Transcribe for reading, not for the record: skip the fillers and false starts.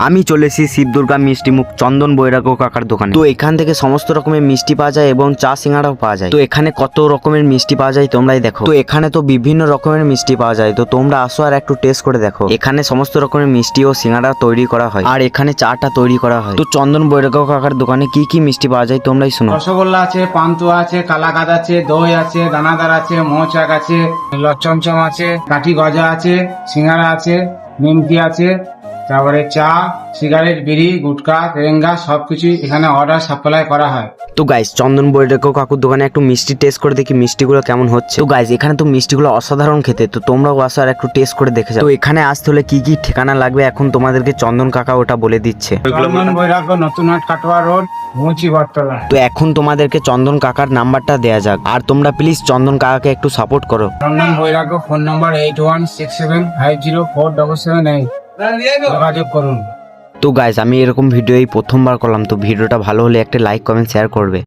আমি চলেছি শিব দুর্গা মিষ্টি মুখ চন্দন বৈরাগ্য কাকার দোকানে। তো এখান থেকে সমস্ত রকমের মিষ্টি পাওয়া যায় এবং চা সিঙ্গাড়াও পাওয়া যায়। তো এখানে কত রকমের মিষ্টি পাওয়া যায় তোমরাই দেখো। তো এখানে তো বিভিন্ন রকমের মিষ্টি পাওয়া যায়, তো তোমরা আসো আর একটু টেস্ট করে দেখো। এখানে সমস্ত রকমের মিষ্টি ও সিঙ্গাড়া তৈরি করা হয় আর এখানে চাটা তৈরি করা হয়। তো চন্দন বৈরাগ্য কাকার দোকানে কি কি মিষ্টি পাওয়া যায় তোমরাই শোনো। রসগোল্লা আছে, পান্তুয়া আছে, কালাকাদ আছে, দই আছে, দানাদার আছে, মৌচাক আছে, লচ্ছমচম আছে, কাঠি গজা আছে, সিঙ্গারা আছে, নিমকি আছে, তারপরে চা, সিগারেট, বিড়ি, গুটখা, তেরেঙ্গা সবকিছু এখানে অর্ডার সাপ্লাই করা হয়। তো গাইস চন্দন বৈরাগ্য কাকুর দোকানে একটু মিষ্টি টেস্ট করে দেখি মিষ্টিগুলো কেমন হচ্ছে। তো গাইস এখানে তো মিষ্টিগুলো অসাধারণ খেতে, তো তোমরাও আসো আর একটু টেস্ট করে দেখে যাও। তো এখানে আসতে হলে কি কি ঠিকানা লাগবে এখন তোমাদেরকে চন্দন কাকা ওটা বলে দিচ্ছে। চন্দন বৈরাগ্য, নতুন হাট, কাটোয়া রোড, মুচি বটতলা। তো এখন তোমাদেরকে চন্দন কাকার নাম্বারটা দেয়া যাক, আর তোমরা প্লিজ চন্দন কাকাকে একটু সাপোর্ট করো। চন্দন বৈরাগ্য, ফোন নম্বর 8167504778। যোগাযোগ করুন। তো গাইস আমি এরকম ভিডিও এই প্রথমবার করলাম, তো ভিডিওটা ভালো হলে একটা লাইক কমেন্ট শেয়ার করবে।